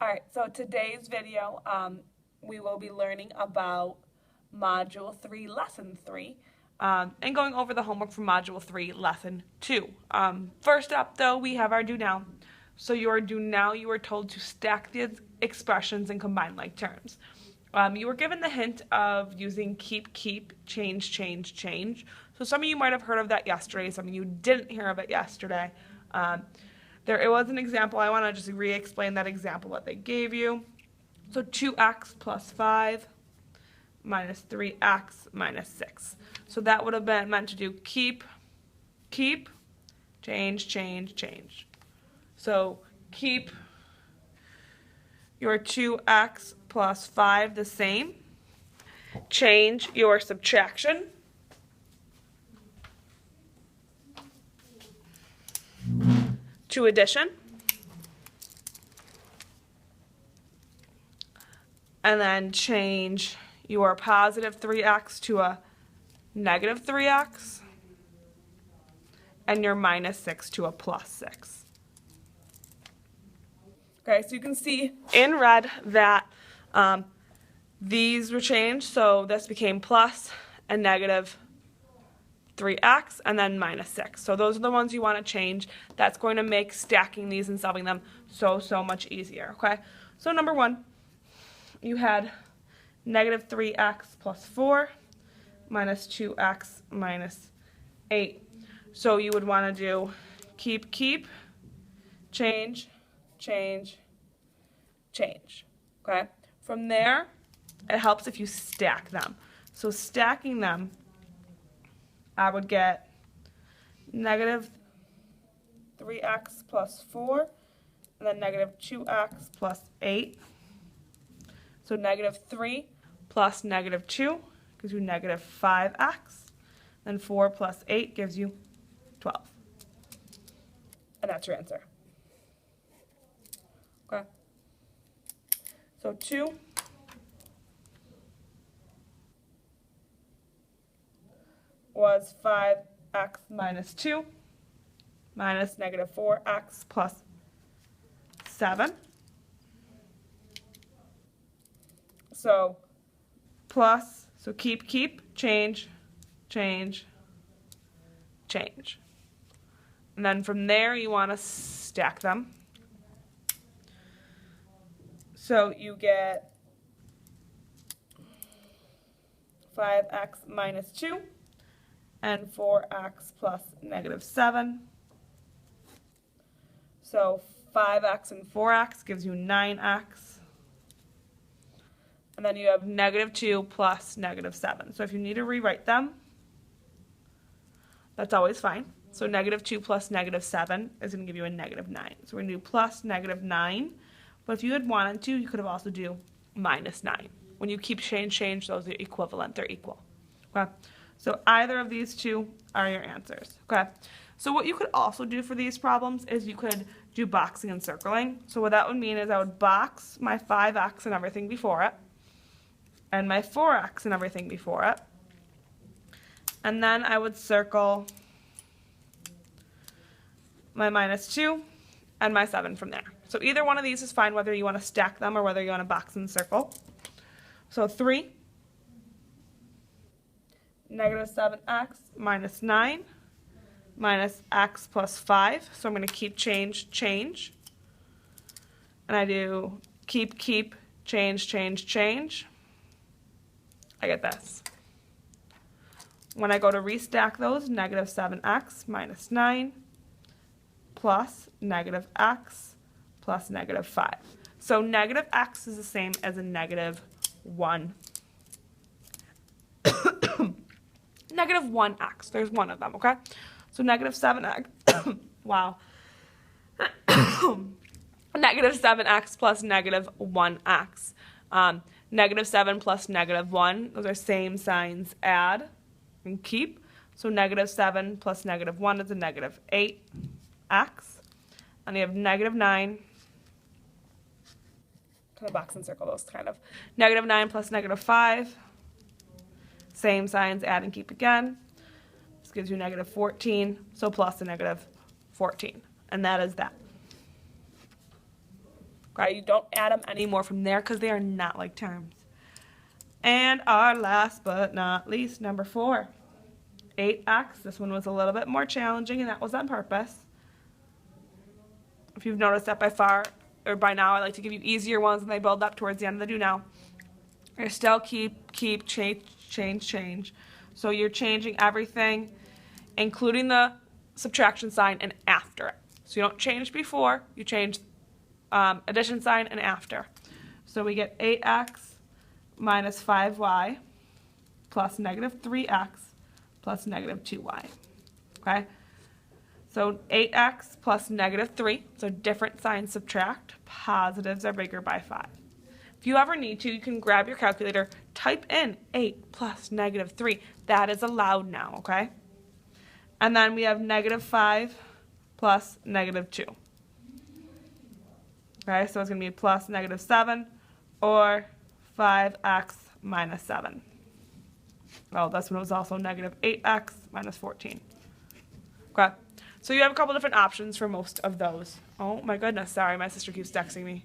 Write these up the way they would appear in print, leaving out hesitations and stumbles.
All right, so today's video, we will be learning about Module 3, Lesson 3, and going over the homework for Module 3, Lesson 2. First up, though, we have our do now. So your do now, you are told to stack the expressions and combine like terms. You were given the hint of using keep, change, change. So some of you might have heard of that yesterday, some of you didn't hear of it yesterday. It was an example. I want to just re-explain that example that they gave you. So 2x plus 5 minus 3x minus 6. So that would have been meant to do keep, change. So keep your 2x plus 5 the same. Change your subtraction. To addition. And then change your positive 3x to a negative 3x. And your minus 6 to a plus 6. Okay, so you can see in red that these were changed. So this became plus and negative 3x and then minus 6. So those are the ones you want to change. That's going to make stacking these and solving them so much easier, okay? So number 1, you had negative 3x plus 4 minus 2x minus 8. So you would want to do keep, change, okay? From there, it helps if you stack them. So stacking them, I would get negative 3x plus 4 and then negative 2x plus 8. So negative 3 plus negative 2 gives you negative 5x. Then 4 plus 8 gives you 12. And that's your answer. Okay. So 2 was 5x minus 2 minus negative 4x plus 7. So plus, so keep, change. And then from there you want to stack them. So you get 5x minus 2 and 4x plus negative 7. So 5x and 4x gives you 9x. And then you have negative 2 plus negative 7. So if you need to rewrite them, that's always fine. So negative 2 plus negative 7 is going to give you a negative 9. So we're going to do plus negative 9. But if you had wanted to, you could have also do minus 9. When you keep change, those are equivalent. They're equal. Okay? So either of these two are your answers. Okay? So what you could also do for these problems is you could do boxing and circling. So what that would mean is I would box my 5x and everything before it, and my 4x and everything before it. And then I would circle my minus 2 and my 7 from there. So either one of these is fine, whether you want to stack them or whether you want to box and circle. So 3, negative 7x minus 9 minus x plus 5. So I'm going to keep, change. And I do keep, change. I get this. When I go to restack those, negative 7x minus 9 plus negative x plus negative 5. So negative x is the same as a negative 1. Negative 1x. There's one of them, okay? So negative 7x. Wow. Negative 7x plus negative 1x. Negative 7 plus negative 1. Those are same signs, add and keep. So negative 7 plus negative 1 is a negative 8x. And you have negative 9. Kind of box and circle those, kind of. Negative 9 plus negative 5. Same signs, add and keep again. This gives you negative 14. So plus a negative 14. And that is that. Okay, you don't add them anymore from there because they are not like terms. And our last but not least, number 4, 8x. This one was a little bit more challenging, and that was on purpose. If you've noticed that by now, I like to give you easier ones, and they build up towards the end of the do now. You're still keep, change. So you're changing everything, including the subtraction sign and after it. So you don't change before, you change addition sign and after. So we get 8x minus 5y plus negative 3x plus negative 2y. Okay? So 8x plus negative 3, so different signs subtract. Positives are bigger by 5. If you ever need to, you can grab your calculator, type in 8 plus negative 3. That is allowed now, okay? And then we have negative 5 plus negative 2. Okay, so it's going to be plus negative 7 or 5x minus 7. Well, this one was also negative 8x minus 14. Okay, so you have a couple different options for most of those. Oh my goodness, sorry, my sister keeps texting me.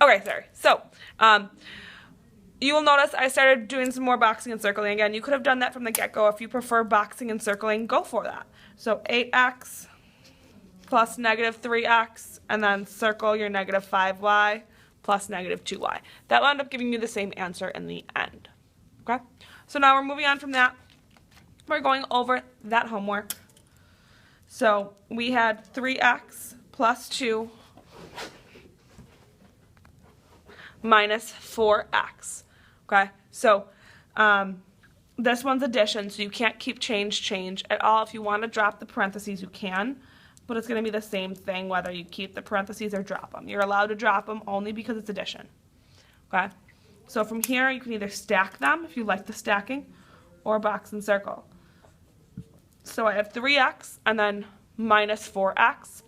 Okay, sorry. So, you will notice I started doing some more boxing and circling again. You could have done that from the get-go. If you prefer boxing and circling, go for that. So 8x plus negative 3x, and then circle your negative 5y plus negative 2y. That will end up giving you the same answer in the end. Okay? So now we're moving on from that. We're going over that homework. So we had 3x plus 2 minus 4x. Okay, so this one's addition, so you can't keep change at all. If you want to drop the parentheses, you can, but it's going to be the same thing whether you keep the parentheses or drop them. You're allowed to drop them only because it's addition. Okay, so from here you can either stack them if you like the stacking, or box and circle. So I have 3x and then minus 4x.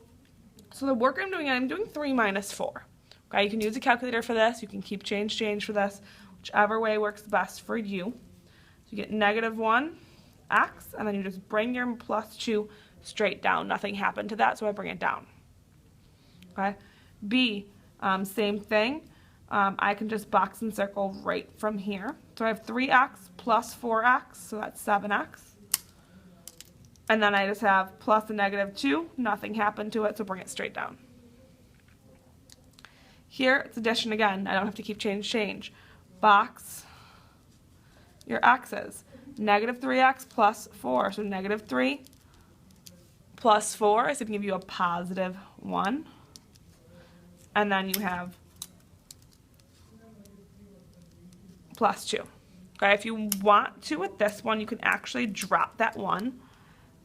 So the work I'm doing 3 minus 4. Okay, you can use a calculator for this. You can keep change for this, whichever way works best for you. So you get negative 1x, and then you just bring your plus 2 straight down. Nothing happened to that, so I bring it down. Okay, B, same thing. I can just box and circle right from here. So I have 3x plus 4x, so that's 7x. And then I just have plus a negative 2. Nothing happened to it, so bring it straight down. Here, it's addition again. I don't have to keep change. Box your x's. Negative 3x plus 4. So negative 3 plus 4 is going to give you a positive 1. And then you have plus 2. Okay, if you want to with this one, you can actually drop that 1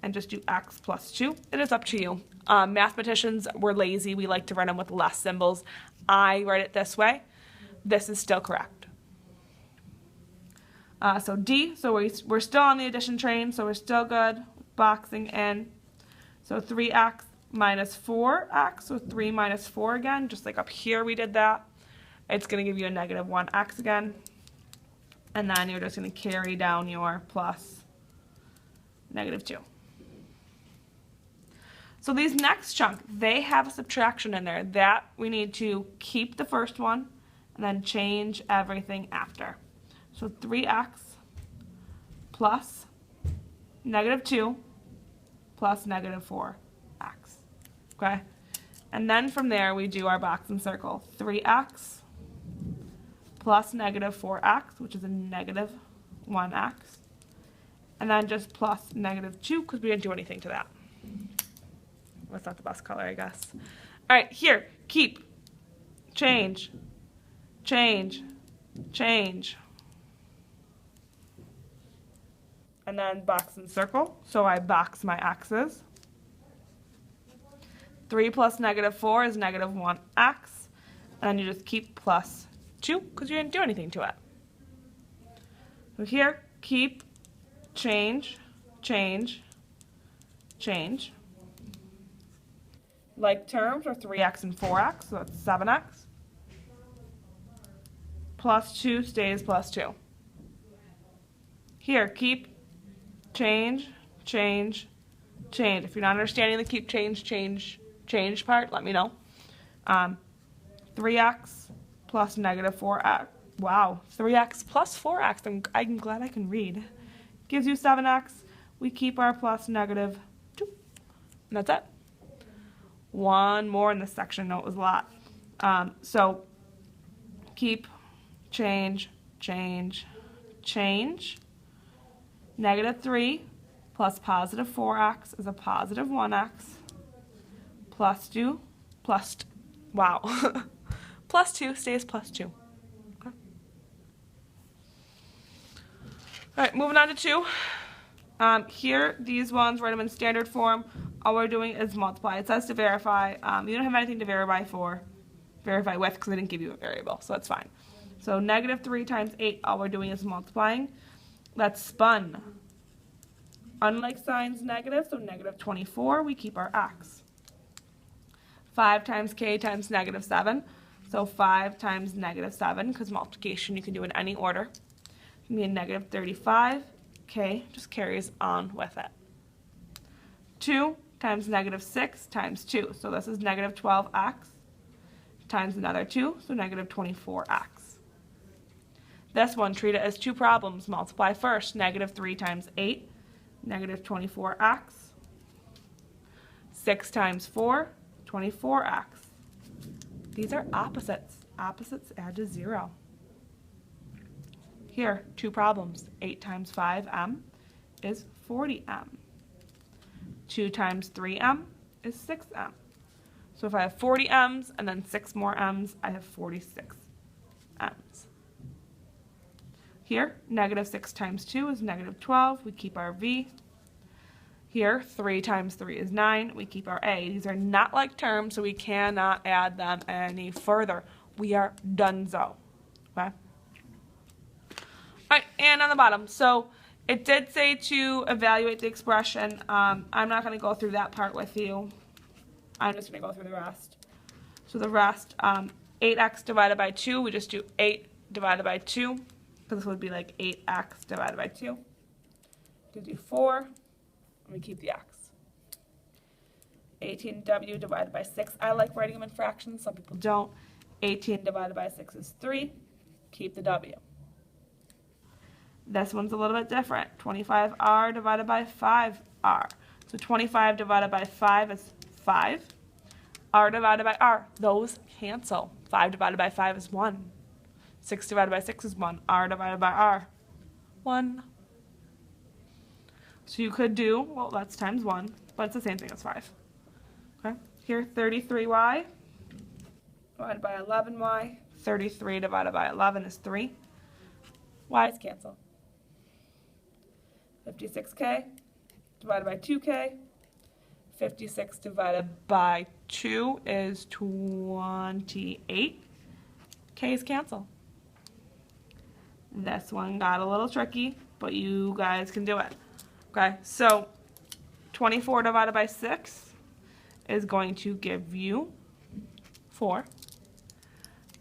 and just do x plus 2. It is up to you. Mathematicians, we're lazy. We like to write them with less symbols. I write it this way. This is still correct. So D, so we're still on the addition train, so we're still good. Boxing in. So 3x minus 4x, so 3 minus 4 again, just like up here we did that. It's going to give you a negative 1x again. And then you're just going to carry down your plus negative 2. So these next chunk, they have a subtraction in there. That we need to keep the first one and then change everything after. So 3x plus negative 2 plus negative 4x. Okay? And then from there we do our box and circle. 3x plus negative 4x, which is a negative 1x. And then just plus negative 2 because we didn't do anything to that. That's not the best color, I guess. All right, here, keep, change. And then box and circle. So I box my x's. 3 plus negative 4 is negative 1x. And then you just keep plus 2 because you didn't do anything to it. So here, keep, change. Like terms are 3x and 4x, so that's 7x. Plus 2 stays plus 2. Here, keep, change, change, change. If you're not understanding the keep, change part, let me know. 3x plus negative 4x. Wow, 3x plus 4x. I'm glad I can read. Gives you 7x. We keep our plus negative 2. And that's it. One more in this section. No, it was a lot. So keep, change, change, change. Negative 3 plus positive 4x is a positive 1x. Plus 2 plus, wow. Plus 2 stays plus 2. Okay. All right, moving on to 2. Here, these ones, write them in standard form. All we're doing is multiply. It says to verify. You don't have anything to verify with because I didn't give you a variable, so that's fine. So negative 3 times 8, all we're doing is multiplying. That's spun. Unlike signs negative, so negative 24, we keep our x. 5 times k times negative 7. So 5 times negative 7, because multiplication you can do in any order. It can be a negative 35. K just carries on with it. 2 times negative 6 times 2. So this is negative 12x times another 2, so negative 24x. This one, treat it as 2 problems. Multiply first. Negative 3 times 8, negative 24x. 6 times 4, 24x. These are opposites. Opposites add to 0. Here, 2 problems. 8 times 5m is 40m. 2 times 3m is 6m. So if I have 40 m's and then 6 more m's, I have 46 m's. Here, negative 6 times 2 is negative 12. We keep our v. Here, 3 times 3 is 9. We keep our a. These are not like terms, so we cannot add them any further. We are donezo. Okay? All right, and on the bottom, so it did say to evaluate the expression. I'm not going to go through that part with you. I'm just going to go through the rest. So the rest, 8x divided by 2, we just do 8 divided by 2. So this would be like 8x divided by 2. We do 4, and we keep the x. 18w divided by 6. I like writing them in fractions. Some people don't. 18 divided by 6 is 3. Keep the w. This one's a little bit different. 25r divided by 5r. So 25 divided by 5 is 5. R divided by r. Those cancel. 5 divided by 5 is 1. 6 divided by 6 is 1. R divided by r. 1. So you could do, well, that's times 1, but it's the same thing as 5. Okay? Here, 33y divided by 11y. 33 divided by 11 is 3. Y's cancel. 56k divided by 2k. 56 divided by 2 is 28. K's cancel. This one got a little tricky, but you guys can do it. Okay, so 24 divided by 6 is going to give you 4.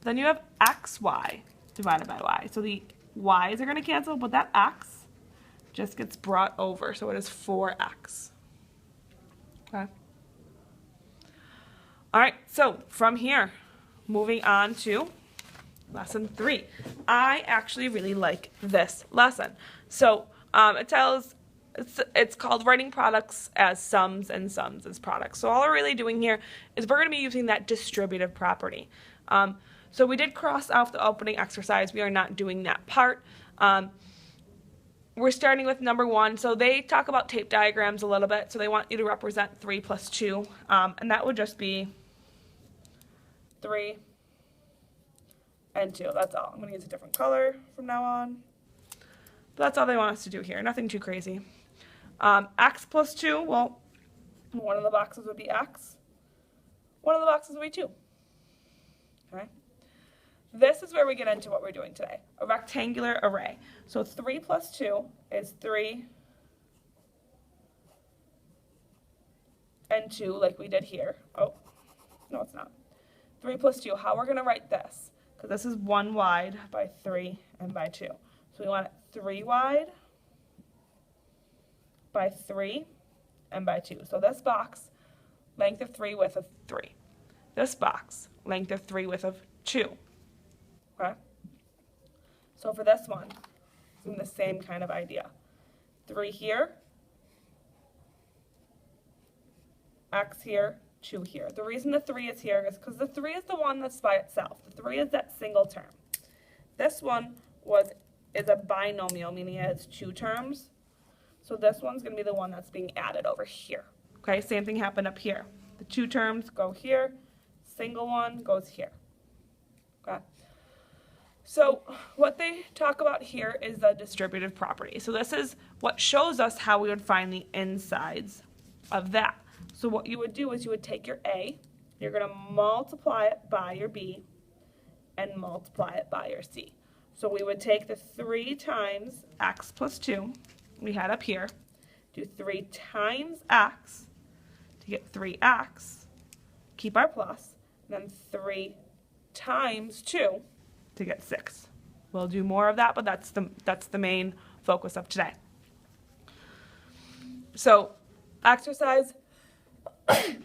Then you have xy divided by y. So the y's are going to cancel, but that x just gets brought over. So it is 4x. Okay. All right, so from here, moving on to lesson 3. I actually really like this lesson. So it's called writing products as sums and sums as products. So all we're really doing here is we're going to be using that distributive property. So we did cross off the opening exercise. We are not doing that part. We're starting with number 1. So they talk about tape diagrams a little bit. So they want you to represent 3 plus 2. And that would just be 3 and 2. That's all. I'm going to use a different color from now on. But that's all they want us to do here. Nothing too crazy. X plus 2, well, one of the boxes would be x. One of the boxes would be 2. Okay? This is where we get into what we're doing today, a rectangular array. So 3 plus 2 is 3 and 2 like we did here. Oh, no it's not. 3 plus 2, how we're going to write this, because this is 1 wide by 3 and by 2. So we want it 3 wide by 3, and by 2. So this box, length of 3, width of 3. This box, length of 3, width of 2. Okay? So for this one, it's in the same kind of idea. 3 here, x here, 2 here. The reason the 3 is here is because the 3 is the one that's by itself. The 3 is that single term. This one is a binomial, meaning it has 2 terms. So this one's going to be the one that's being added over here. Okay, same thing happened up here. The 2 terms go here, single one goes here. Okay. So what they talk about here is the distributive property. So this is what shows us how we would find the insides of that. So what you would do is you would take your A, you're going to multiply it by your B, and multiply it by your C. So we would take the 3 times x plus 2 we had up here, do 3 times x to get 3x, keep our plus, and then 3 times 2 to get 6. We'll do more of that, but that's the main focus of today. So exercise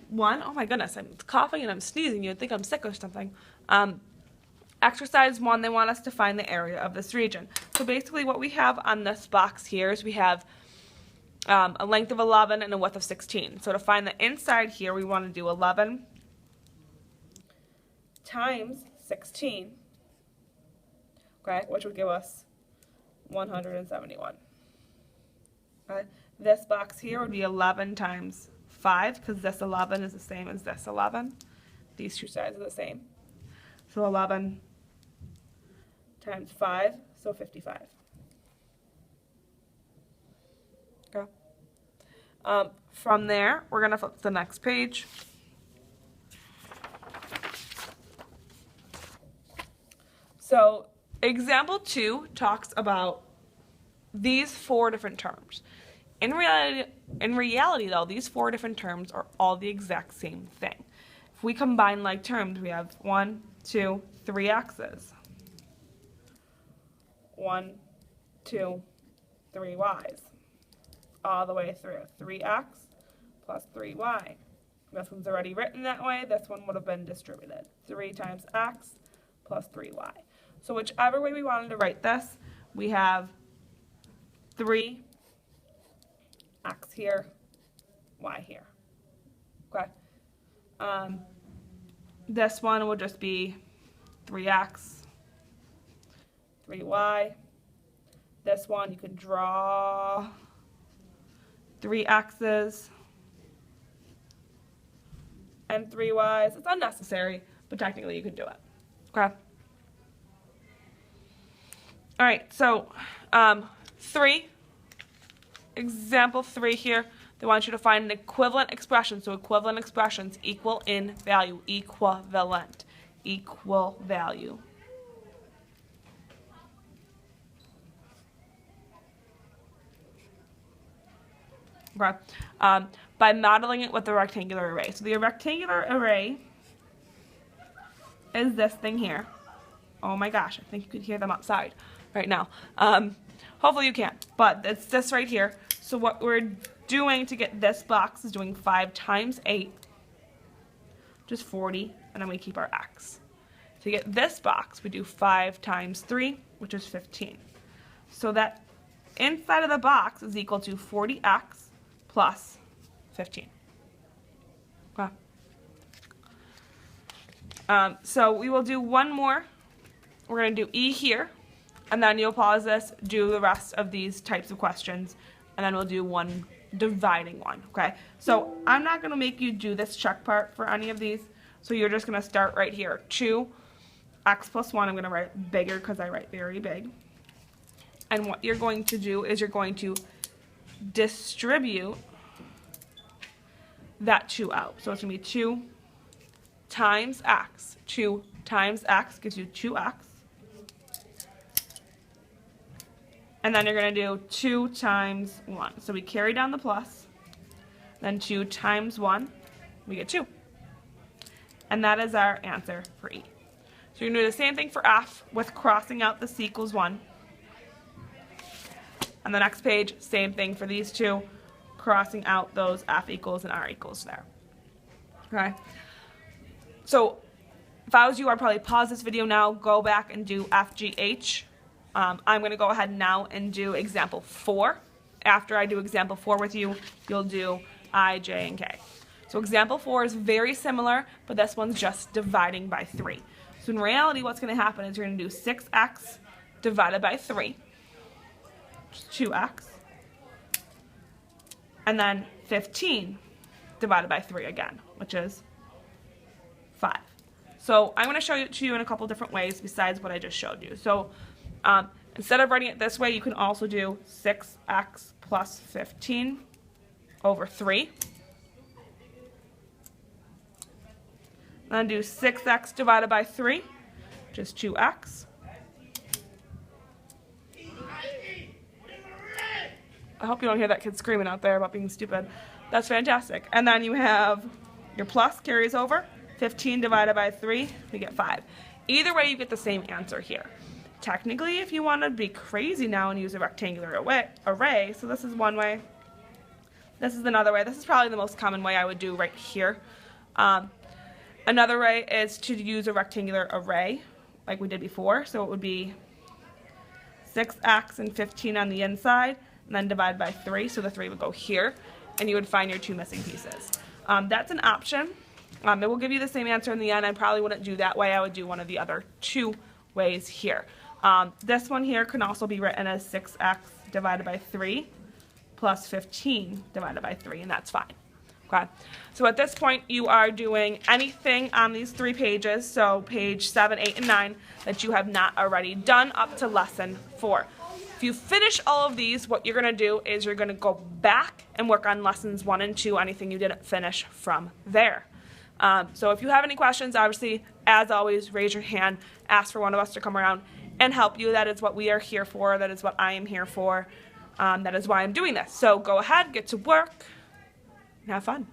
1, oh my goodness, I'm coughing and I'm sneezing. You'd think I'm sick or something. Exercise 1, they want us to find the area of this region. So basically what we have on this box here is we have a length of 11 and a width of 16. So to find the inside here, we want to do 11 times 16, okay, which would give us 171. Okay. This box here would be 11 times 5, because this 11 is the same as this 11. These two sides are the same. So 11 times 5, so 55. Okay. From there, we're going to flip to the next page. So example 2 talks about these 4 different terms. In reality, though, these 4 different terms are all the exact same thing. If we combine like terms, we have 1, 2, 3 x's. 1, 2, 3 y's. All the way through. 3x plus 3y. This one's already written that way. This one would have been distributed. 3 times x plus 3y. So whichever way we wanted to write this, we have 3 x here, y here. Okay. This one will just be 3x, 3y. This one you could draw 3 x's and 3 y's. It's unnecessary, but technically you could do it. Okay. All right, so 3. Example 3 here, they want you to find an equivalent expression. So equivalent expressions equal in value, equivalent, equal value. Okay. By modeling it with a rectangular array. So the rectangular array is this thing here. Oh my gosh, I think you could hear them outside right now. Hopefully you can't, but it's this right here. So what we're doing to get this box is doing 5 times 8, which is 40, and then we keep our x. To get this box, we do 5 times 3, which is 15. So that inside of the box is equal to 40x plus 15. Okay. So we will do one more. We're going to do E here, and then you'll pause this, do the rest of these types of questions, and then we'll do one dividing one, okay? So I'm not going to make you do this check part for any of these, so you're just going to start right here. 2x plus 1, I'm going to write bigger because I write very big. And what you're going to do is you're going to distribute that 2 out. So it's going to be 2 times x. 2 times x gives you 2x. And then you're going to do 2 times 1. So we carry down the plus. Then 2 times 1, we get 2. And that is our answer for E. So you're going to do the same thing for F with crossing out the C equals 1. On the next page, same thing for these two. crossing out those F equals and R equals there. Okay. So if I was you, I'd probably pause this video now, go back and do FGH. I'm going to go ahead now and do example 4. After I do example 4 with you, you'll do I, J, and K. So example 4 is very similar, but this one's just dividing by 3. So in reality, what's going to happen is you're going to do 6x divided by 3, which is 2x, and then 15 divided by 3 again, which is 5. So I'm going to show it to you in a couple different ways besides what I just showed you. So instead of writing it this way, you can also do 6x plus 15 over 3. Then do 6x divided by 3, which is 2x. I hope you don't hear that kid screaming out there about being stupid. That's fantastic. And then you have your plus carries over. 15 divided by 3, we get 5. Either way, you get the same answer here. Technically, if you want to be crazy now and use a rectangular array, so this is one way, this is another way. This is probably the most common way I would do right here. Another way is to use a rectangular array like we did before. So it would be 6x and 15 on the inside, and then divide by 3, so the 3 would go here, and you would find your 2 missing pieces. That's an option. It will give you the same answer in the end. I probably wouldn't do that way. I would do one of the other 2 ways here. This one here can also be written as 6x divided by 3 plus 15 divided by 3, and that's fine. Okay. So at this point, you are doing anything on these 3 pages, so page 7, 8, and 9, that you have not already done up to lesson 4. If you finish all of these, what you're going to do is you're going to go back and work on lessons 1 and 2, anything you didn't finish from there. So if you have any questions, obviously, as always, raise your hand, ask for one of us to come around and help you. That is what we are here for. That is what I am here for. That is why I'm doing this. So go ahead, get to work, and have fun.